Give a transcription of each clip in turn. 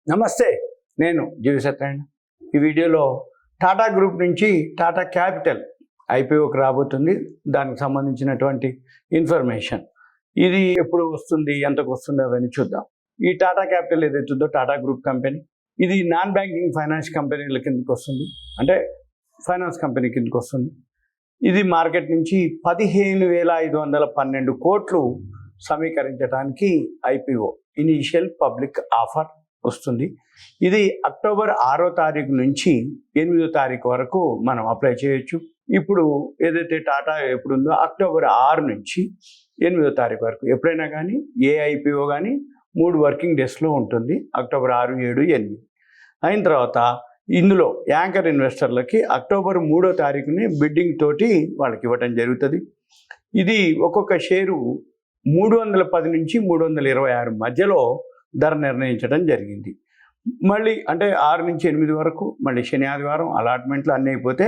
నమస్తే, నేను జీవి సత్యనారాయణ. ఈ వీడియోలో టాటా గ్రూప్ నుంచి టాటా క్యాపిటల్ ఐపీఓకి రాబోతుంది. దానికి సంబంధించినటువంటి ఇన్ఫర్మేషన్, ఇది ఎప్పుడు వస్తుంది, ఎంతకు వస్తుంది అవన్నీ చూద్దాం. ఈ టాటా క్యాపిటల్ ఏదైతుందో టాటా గ్రూప్ కంపెనీ, ఇది నాన్ బ్యాంకింగ్ ఫైనాన్స్ కంపెనీల కిందకి వస్తుంది, అంటే ఫైనాన్స్ కంపెనీ కిందకి వస్తుంది. ఇది మార్కెట్ నుంచి 15,512 కోట్లు సమీకరించడానికి ఐపీఓ ఇనీషియల్ పబ్లిక్ ఆఫర్ వస్తుంది. ఇది అక్టోబర్ 6వ తారీఖు నుంచి 8వ తారీఖు వరకు మనం అప్లై చేయొచ్చు. ఇప్పుడు ఏదైతే టాటా ఎప్పుడుందో అక్టోబర్ 6 నుంచి 8వ తారీఖు వరకు ఎప్పుడైనా కానీ ఏ ఐపీఓ కానీ 3 వర్కింగ్ డేస్లో ఉంటుంది. అక్టోబర్ 6, 7, 8 అయిన తర్వాత ఇందులో యాంకర్ ఇన్వెస్టర్లకి అక్టోబర్ 3వ తారీఖుని బిడ్డింగ్ తోటి వాళ్ళకి ఇవ్వటం జరుగుతుంది. ఇది ఒక్కొక్క షేరు 310 నుంచి 326 మధ్యలో ధర నిర్ణయించడం జరిగింది. మళ్ళీ అంటే 6 నుంచి 8 వరకు మళ్ళీ శని ఆదివారం అలాట్మెంట్లు అన్నీ అయిపోతే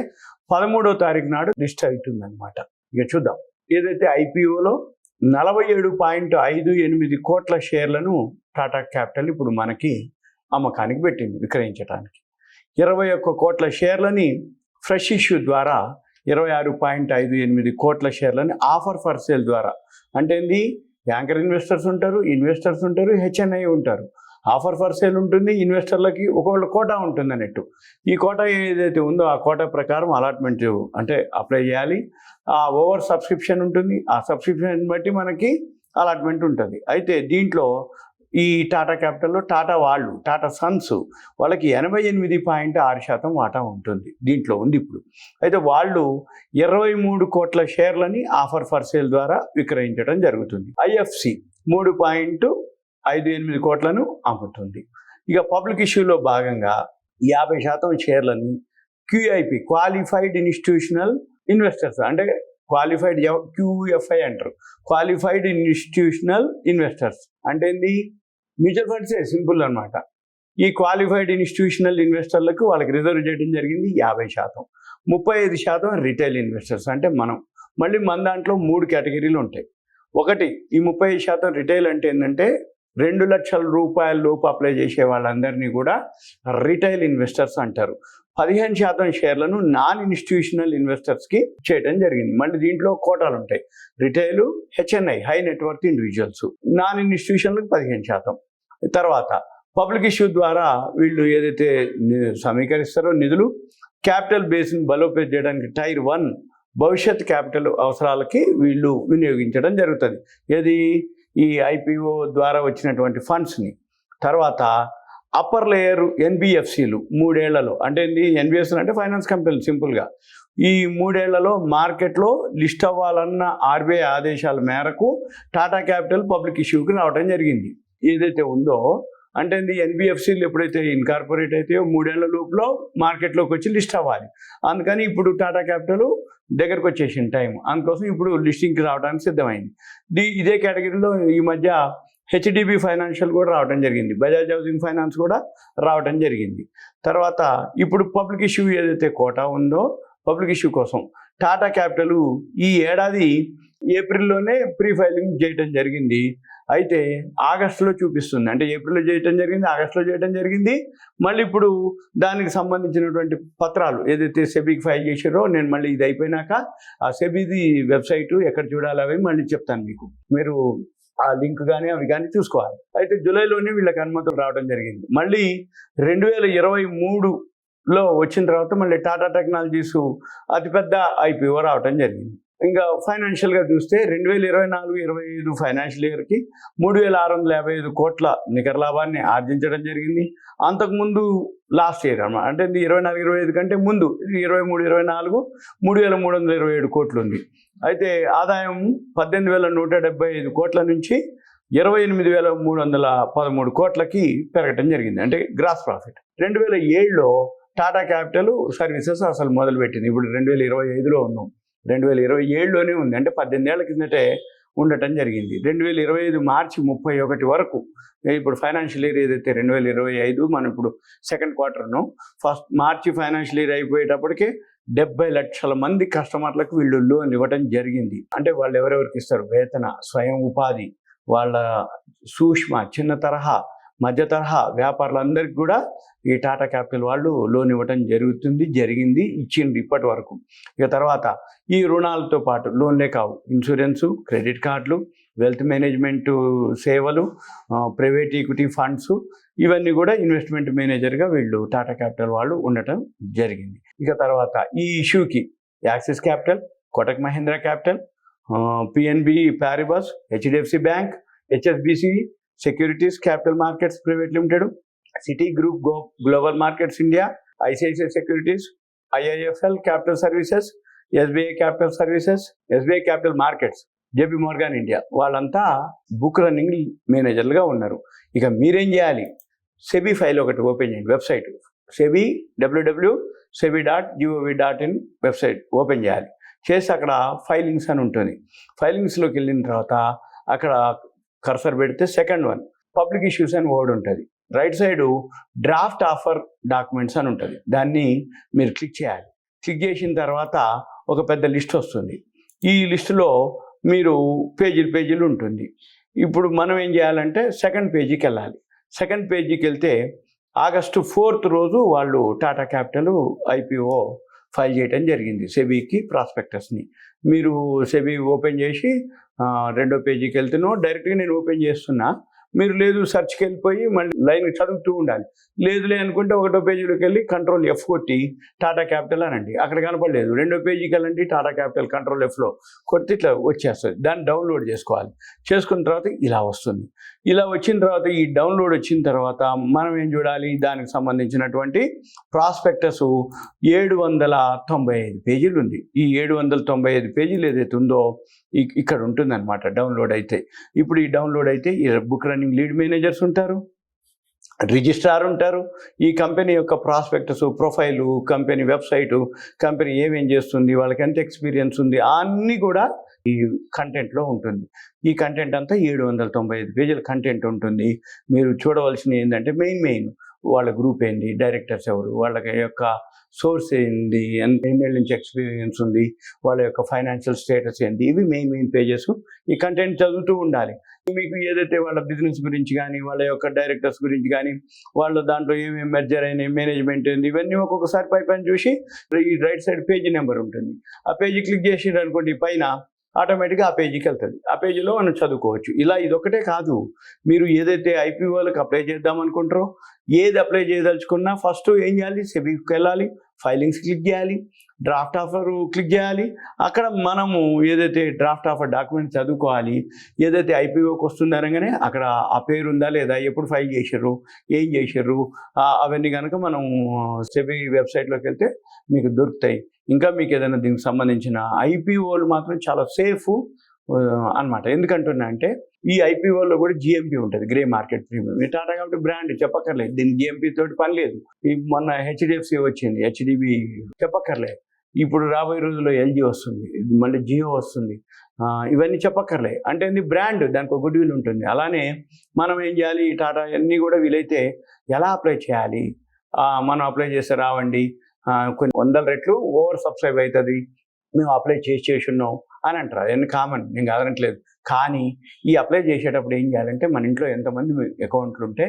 13వ తారీఖు నాడు లిస్ట్ అవుతుందన్నమాట. ఇక చూద్దాం. ఏదైతే ఐపీఓలో 47.58 కోట్ల షేర్లను టాటా క్యాపిటల్ ఇప్పుడు మనకి అమ్మకానికి పెట్టింది, విక్రయించడానికి. 21 కోట్ల షేర్లని ఫ్రెష్ ఇష్యూ ద్వారా 26.58 కోట్ల షేర్లని ఆఫర్ ఫర్ సేల్ ద్వారా, అంటే ఏంది, యాంకర్ ఇన్వెస్టర్స్ ఉంటారు, ఇన్వెస్టర్స్ ఉంటారు, హెచ్ఎన్ఐ ఉంటారు. ఆఫర్ ఫర్ సేల్ ఉంటుంది, ఇన్వెస్టర్లకి ఒకవేళ కోటా ఉంటుంది అన్నట్టు. ఈ కోటా ఏదైతే ఉందో ఆ కోటా ప్రకారం అలాట్మెంట్ అంటే అప్లై చేయాలి. ఆ ఓవర్ సబ్స్క్రిప్షన్ ఉంటుంది, ఆ సబ్స్క్రిప్షన్ బట్టి మనకి అలాట్మెంట్ ఉంటుంది. అయితే దీంట్లో ఈ టాటా క్యాపిటల్లో టాటా సన్స్ వాళ్ళకి 88.6% వాటా ఉంటుంది. దీంట్లో ఉంది ఇప్పుడు. అయితే వాళ్ళు 23 కోట్ల షేర్లని ఆఫర్ ఫర్ సేల్ ద్వారా విక్రయించడం జరుగుతుంది. ఐఎఫ్సి 3.58 కోట్లను అమ్ముతుంది. ఇక పబ్లిక్ ఇష్యూలో భాగంగా 50% షేర్లని క్యూఐపి, క్వాలిఫైడ్ ఇన్స్టిట్యూషనల్ ఇన్వెస్టర్స్, అంటే క్వాలిఫైడ్ క్యూఎఫ్ఐ అంటారు, క్వాలిఫైడ్ ఇన్స్టిట్యూషనల్ ఇన్వెస్టర్స్ అంటే ఏంది, మ్యూచువల్ ఫండ్సే సింపుల్ అనమాట. ఈ క్వాలిఫైడ్ ఇన్స్టిట్యూషనల్ ఇన్వెస్టర్లకు వాళ్ళకి రిజర్వ్ చేయడం జరిగింది 50%. 35% రిటైల్ ఇన్వెస్టర్స్ అంటే మనం. మళ్ళీ మన దాంట్లో 3 కేటగిరీలు ఉంటాయి. ఒకటి, ఈ 35% రిటైల్ అంటే ఏంటంటే 2 లక్షల రూపాయల లోపు అప్లై చేసే వాళ్ళందరినీ కూడా రిటైల్ ఇన్వెస్టర్స్ అంటారు. 15% షేర్లను నాన్ ఇన్స్టిట్యూషనల్ ఇన్వెస్టర్స్కి చేయడం జరిగింది. మళ్ళీ దీంట్లో కోటాలు ఉంటాయి. Retail, HNI, high net worth individuals, non ఇన్స్టిట్యూషన్లకు 15%. తర్వాత పబ్లిక్ ఇష్యూ ద్వారా వీళ్ళు ఏదైతే సమీకరిస్తారో నిధులు, క్యాపిటల్ బేస్ని బలోపేతం చేయడానికి టైర్ 1 భవిష్యత్ క్యాపిటల్ అవసరాలకి వీళ్ళు వినియోగించడం జరుగుతుంది. ఏది, ఈ ఐపీఓ ద్వారా వచ్చినటువంటి ఫండ్స్ని. తర్వాత అప్పర్ లేయర్ ఎన్బిఎఫ్సిలు 3 ఏళ్లలో, అంటే ఎన్బిఎఫ్సి అంటే ఫైనాన్స్ కంపెనీలు సింపుల్గా, ఈ 3 ఏళ్లలో మార్కెట్లో లిస్ట్ అవ్వాలన్న ఆర్బీఐ ఆదేశాల మేరకు టాటా క్యాపిటల్ పబ్లిక్ ఇష్యూకి రావడం జరిగింది. ఏదైతే ఉందో అంటే ఎన్బిఎఫ్సీలు ఎప్పుడైతే ఇన్కార్పొరేట్ అవుతాయో 3 ఏళ్ల లోపల మార్కెట్లోకి వచ్చి లిస్ట్ అవ్వాలి. అందుకని ఇప్పుడు టాటా క్యాపిటల్ దగ్గరకు వచ్చేసిన టైం, అందుకోసం ఇప్పుడు లిస్టింగ్కి రావడానికి సిద్ధమైంది. ఇదే కేటగిరీలో ఈ మధ్య హెచ్డిబి ఫైనాన్షియల్ కూడా రావడం జరిగింది, బజాజ్ హౌసింగ్ ఫైనాన్స్ కూడా రావడం జరిగింది. తర్వాత ఇప్పుడు పబ్లిక్ ఇష్యూ ఏదైతే కోటా ఉందో పబ్లిక్ ఇష్యూ కోసం టాటా క్యాపిటల్ ఈ ఏడాది ఏప్రిల్లోనే ప్రీ ఫైలింగ్ చేయడం జరిగింది. అయితే ఆగస్టులో చూపిస్తుంది, అంటే ఏప్రిల్లో చేయడం జరిగింది, ఆగస్టులో చేయడం జరిగింది. మళ్ళీ ఇప్పుడు దానికి సంబంధించినటువంటి పత్రాలు ఏదైతే సెబీకి ఫైల్ చేసారో, నేను మళ్ళీ ఇది అయిపోయినాక ఆ సెబీది వెబ్సైటు ఎక్కడ చూడాలి అవి మళ్ళీ చెప్తాను మీకు, మీరు ఆ లింక్ కానీ అవి కానీ చూసుకోవాలి. అయితే జూలైలోనే వీళ్ళకి అనుమతులు రావడం జరిగింది. మళ్ళీ 2023లో వచ్చిన తర్వాత మళ్ళీ టాటా టెక్నాలజీస్ అతిపెద్ద ఐపీఓ రావడం జరిగింది. ఇంకా ఫైనాన్షియల్గా చూస్తే 2024-25 ఫైనాన్షియల్ ఇయర్కి 3,655 కోట్ల నికర లాభాన్ని ఆర్జించడం జరిగింది. అంతకుముందు లాస్ట్ ఇయర్ అన్నమాట, అంటే 24-25 కంటే ముందు 23-24 3,327 కోట్లు ఉంది. అయితే ఆదాయం 18,175 కోట్ల నుంచి 28,313 కోట్లకి పెరగటం జరిగింది, అంటే గ్రాస్ ప్రాఫిట్. 2007లో టాటా క్యాపిటల్ సర్వీసెస్ అసలు మొదలుపెట్టింది. ఇప్పుడు 2025లో ఉన్నాం, 2027లోనే ఉంది, అంటే 18 ఏళ్ల కిందటే ఉండటం జరిగింది. 2025 మార్చి 31 వరకు, ఇప్పుడు ఫైనాన్షియల్ ఇయర్ ఏదైతే 2025 మనం ఇప్పుడు సెకండ్ క్వార్టర్ను, ఫస్ట్ మార్చి ఫైనాన్షియల్ ఇయర్ అయిపోయేటప్పటికే 70 లక్షల మంది కస్టమర్లకు వీళ్ళు లోన్ ఇవ్వడం జరిగింది. అంటే వాళ్ళు ఎవరెవరికి ఇస్తారు, వేతన, స్వయం ఉపాధి, వాళ్ళ సూక్ష్మ చిన్న తరహా మధ్య తరహా వ్యాపారులందరికీ కూడా ఈ టాటా క్యాపిటల్ వాళ్ళు లోన్ ఇవ్వటం జరిగింది, ఇచ్చింది ఇప్పటి వరకు. ఇక తర్వాత ఈ రుణాలతో పాటు లోన్లే కావు, ఇన్సూరెన్సు, క్రెడిట్ కార్డులు, వెల్త్ మేనేజ్మెంట్ సేవలు, ప్రైవేట్ ఈక్విటీ ఫండ్స్, ఇవన్నీ కూడా ఇన్వెస్ట్మెంట్ మేనేజర్గా వీళ్ళు టాటా క్యాపిటల్ వాళ్ళు ఉండటం జరిగింది. ఇక తర్వాత ఈ ఇష్యూకి Axis capital, Kotak Mahindra capital, PNB Paribas, HDFC bank, HSBC securities capital markets private limited, Citigroup global markets India, ICICI securities, IIFL capital services, SBI capital services, SBI capital markets, JP Morgan India, వాళ్ళంతా book running మేనేజర్లుగా ఉన్నారు. ఇక మీరేం చేయాలి, SEBI file ఒకటి open చేయండి, website SEBI www.sebi.gov.in website open చేయాలి. చేసి అక్కడ ఫైలింగ్స్ అని ఉంటుంది. ఫైలింగ్స్లోకి వెళ్ళిన తర్వాత అక్కడ కర్సర్ పెడితే సెకండ్ వన్ పబ్లిక్ ఇష్యూస్ అని వర్డ్ ఉంటుంది. Right side draft offer documents అని ఉంటుంది. దాన్ని మీరు క్లిక్ చేయాలి. క్లిక్ చేసిన తర్వాత ఒక పెద్ద లిస్ట్ వస్తుంది. ఈ లిస్టులో మీరు పేజీలు ఉంటుంది. ఇప్పుడు మనం ఏం చేయాలంటే సెకండ్ పేజీకి వెళ్ళాలి. సెకండ్ పేజీకి వెళ్తే ఆగస్టు 4th రోజు వాళ్ళు టాటా క్యాపిటల్ ఐపీఓ ఫైల్ చేయడం జరిగింది సెబీకి ప్రాస్పెక్టస్ని. మీరు సెబీ ఓపెన్ చేసి రెండో పేజీకి వెళ్తేనో డైరెక్ట్గా నేను ఓపెన్ చేస్తున్నా, మీరు లేదు సెర్చ్కి వెళ్ళిపోయి మళ్ళీ లైన్ చదువుతూ ఉండాలి. లేదులే అనుకుంటే ఒకటో పేజీలోకి వెళ్ళి కంట్రోల్ F కొట్టి టాటా క్యాపిటల్ అనండి, అక్కడ కనపడలేదు. రెండో పేజీకి వెళ్ళండి, టాటా క్యాపిటల్ కంట్రోల్ Fలో కొడితే ఇట్లా వచ్చేస్తుంది. దాన్ని డౌన్లోడ్ చేసుకోవాలి. చేసుకున్న తర్వాత ఇలా వస్తుంది. ఇలా వచ్చిన తర్వాత ఈ డౌన్లోడ్ వచ్చిన తర్వాత మనం ఏం చూడాలి, దానికి సంబంధించినటువంటి ప్రాస్పెక్టస్ 795 పేజీలు ఉంది. ఈ 795 పేజీలు ఏదైతే ఉందో ఇక్కడ ఉంటుందన్నమాట డౌన్లోడ్ అయితే. ఇప్పుడు ఈ డౌన్లోడ్ అయితే ఈ బుక్ రన్నింగ్ లీడ్ మేనేజర్స్ ఉంటారు, రిజిస్ట్రార్ ఉంటారు, ఈ కంపెనీ యొక్క prospectus, profile, company website, company ఏమేం చేస్తుంది, వాళ్ళకి ఎంత ఎక్స్పీరియన్స్ ఉంది, అన్నీ కూడా ఈ కంటెంట్లో ఉంటుంది. ఈ కంటెంట్ అంతా 795 పేజీల కంటెంట్ ఉంటుంది. మీరు చూడవలసినవి ఏంటంటే మెయిన్ వాళ్ళ గ్రూప్ ఏంటి, డైరెక్టర్స్ ఎవరు, వాళ్ళ యొక్క సోర్స్ ఏంటి, ఎన్నేళ్ళ నుంచి ఎక్స్పీరియన్స్ ఉంది, వాళ్ళ యొక్క ఫైనాన్షియల్ స్టేటస్ ఏంటి, ఇవి మెయిన్ పేజెస్. ఈ కంటెంట్ చదువుతూ ఉండాలి. మీకు ఏదైతే వాళ్ళ బిజినెస్ గురించి కానీ, వాళ్ళ యొక్క డైరెక్టర్స్ గురించి కానీ, వాళ్ళ దాంట్లో ఏమేమి మెర్జర్ అయినాయి, మేనేజ్మెంట్ ఏంది, ఇవన్నీ ఒక్కొక్కసారి పైన చూసి ఈ రైట్ సైడ్ పేజీ నెంబర్ ఉంటుంది. ఆ పేజీ క్లిక్ చేసిండ్రు అనుకోండి, పైన ఆటోమేటిక్గా ఆ పేజీకి వెళ్తుంది. ఆ పేజీలో మనం చదువుకోవచ్చు. ఇలా ఇదొకటే కాదు, మీరు ఏదైతే ఐపీఓలకు అప్లై చేద్దాం అనుకుంటారో, ఏది అప్లై చేయదలుచుకున్నా ఫస్ట్ ఏం చేయాలి, సెబీకి వెళ్ళాలి, ఫైలింగ్స్ క్లిక్ చేయాలి, డ్రాఫ్ట్ ఆఫర్ క్లిక్ చేయాలి. అక్కడ మనము ఏదైతే డ్రాఫ్ట్ ఆఫర్ డాక్యుమెంట్ చదువుకోవాలి. ఏదైతే ఐపీఓకి వస్తుంది అనగానే అక్కడ ఆ పేరు ఉందా లేదా, ఎప్పుడు ఫైల్ చేసారు, ఏం చేసారు, అవన్నీ కనుక మనం సెబీ వెబ్సైట్లోకి వెళ్తే మీకు దొరుకుతాయి. ఇంకా మీకు ఏదైనా దీనికి సంబంధించిన ఐపీఓలు మాత్రం చాలా సేఫ్ అనమాట. ఎందుకంటున్నా అంటే ఈ ఐపీఓలో కూడా జిఎంపీ ఉంటుంది, గ్రే మార్కెట్ ప్రీమియం. టాటా కాబట్టి బ్రాండ్ చెప్పక్కర్లేదు, దీనికి జిఎంపీ తోటి పని లేదు. మొన్న హెచ్డిఎఫ్సి వచ్చింది, హెచ్డిబి చెప్పక్కర్లేదు. ఇప్పుడు రాబోయే రోజుల్లో ఎల్జీ వస్తుంది, మళ్ళీ జియో వస్తుంది, ఇవన్నీ చెప్పక్కర్లే. అంటే ఇది బ్రాండ్, దానికి ఒక గుడ్ విల్ ఉంటుంది. అలానే మనం ఏం చేయాలి, టాటా అన్నీ కూడా వీలైతే ఎలా అప్లై చేయాలి, మనం అప్లై చేస్తే రావండి, కొన్ని 100 రెట్లు ఓవర్ సబ్స్క్రైబ్ అవుతుంది, మేము అప్లై చేసి ఉన్నాం అని అంటారు. అవన్నీ కామన్, నేను కాదనట్లేదు. కానీ ఈ అప్లై చేసేటప్పుడు ఏం చేయాలంటే, మన ఇంట్లో ఎంతమంది అకౌంట్లు ఉంటే,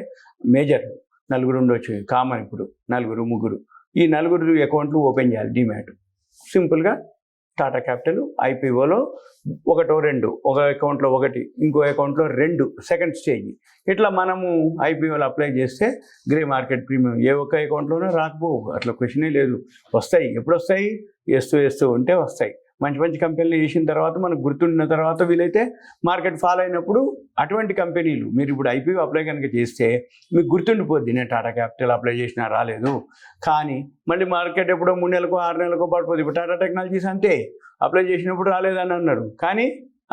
మేజర్ 4 ఉండొచ్చు, కామన్ ఇప్పుడు 4, 3, ఈ 4 అకౌంట్లు ఓపెన్ చేయాలి డీమ్యాట్. సింపుల్గా టాటా క్యాపిటల్ ఐపీఓలో 1, 2, ఒక అకౌంట్లో 1, ఇంకో అకౌంట్లో 2 సెకండ్ స్టేజ్. ఇట్లా మనము ఐపీఓలో అప్లై చేస్తే గ్రే మార్కెట్ ప్రీమియం ఏ ఒక్క అకౌంట్లోనే రాకపోవు, అట్లా క్వశ్చనే లేదు. వస్తాయి, ఎప్పుడు వస్తాయి, వేస్తూ ఉంటే వస్తాయి. మంచి కంపెనీలు చేసిన తర్వాత మనకు గుర్తుండిన తర్వాత వీలైతే మార్కెట్ ఫాలో అయినప్పుడు అటువంటి కంపెనీలు మీరు ఇప్పుడు ఐపీఓ అప్లై కనుక చేస్తే మీకు గుర్తుండిపోద్ది, నేను టాటా క్యాపిటల్ అప్లై చేసినా రాలేదు. కానీ మళ్ళీ మార్కెట్ ఎప్పుడో 3 నెలలకో 6 నెలలకో పడిపోతుంది. ఇప్పుడు టాటా టెక్నాలజీస్ అంతే, అప్లై చేసినప్పుడు రాలేదని అన్నారు, కానీ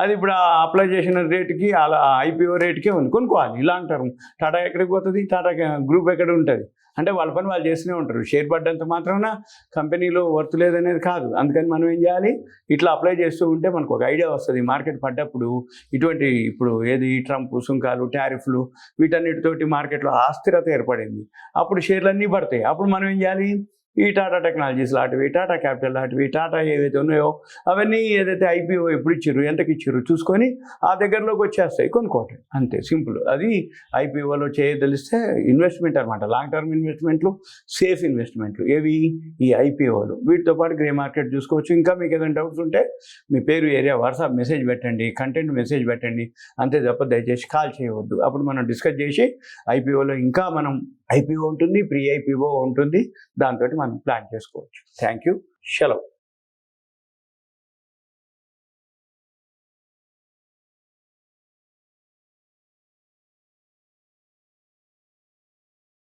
అది ఇప్పుడు అప్లై చేసిన రేటుకి అలా ఐపీఓ రేటుకే ఉంది, కొనుక్కోవాలి. లాంగ్ టర్మ్ టాటా ఎక్కడికి పోతుంది, టాటా గ్రూప్ ఎక్కడ ఉంటుంది అంటే వాళ్ళ పని వాళ్ళు చేస్తూనే ఉంటారు. షేర్ పడ్డంత మాత్రాన కంపెనీలో వర్త్ లేదనేది కాదు. అందుకని మనం ఏం చేయాలి, ఇట్లా అప్లై చేస్తూ ఉంటే మనకు ఒక ఐడియా వస్తుంది. మార్కెట్ పడ్డప్పుడు ఇటువంటి ఇప్పుడు ఏది ట్రంప్ సుంకాలు, టారిఫ్లు, వీటన్నిటితోటి మార్కెట్లో అస్థిరత ఏర్పడింది. అప్పుడు షేర్లు అన్నీ పడతాయి. అప్పుడు మనం ఏం చేయాలి, ఈ టాటా టెక్నాలజీస్ లాంటివి, టాటా క్యాపిటల్ లాంటివి, టాటా ఏవైతే ఉన్నాయో అవన్నీ ఏదైతే ఐపీఓ ఎప్పుడు ఇచ్చారు, ఎంతకి ఇచ్చారు చూసుకొని ఆ దగ్గరలోకి వచ్చేస్తాయి, కొనుక్కోవటం అంతే, సింపుల్. అది ఐపీఓలో తెలిస్తే ఇన్వెస్ట్మెంట్ అనమాట. లాంగ్ టర్మ్ ఇన్వెస్ట్మెంట్లు, సేఫ్ ఇన్వెస్ట్మెంట్లు ఏవి, ఈ ఐపీఓలు. వీటితో పాటు గ్రే మార్కెట్ చూసుకోవచ్చు. ఇంకా మీకు ఏదైనా డౌట్స్ ఉంటే మీ పేరు, ఏరియా, వాట్సాప్ మెసేజ్ పెట్టండి, కంటెంట్ మెసేజ్ పెట్టండి, అంతే తప్ప దయచేసి కాల్ చేయవద్దు. అప్పుడు మనం డిస్కస్ చేసి ఐపీఓలో ఇంకా మనం ఐపీఓ ఉంటుంది, ప్రీ ఐపీఓ ఉంటుంది, దాంతో మనం ప్లాన్ చేసుకోవచ్చు. Thank you. సెలవు.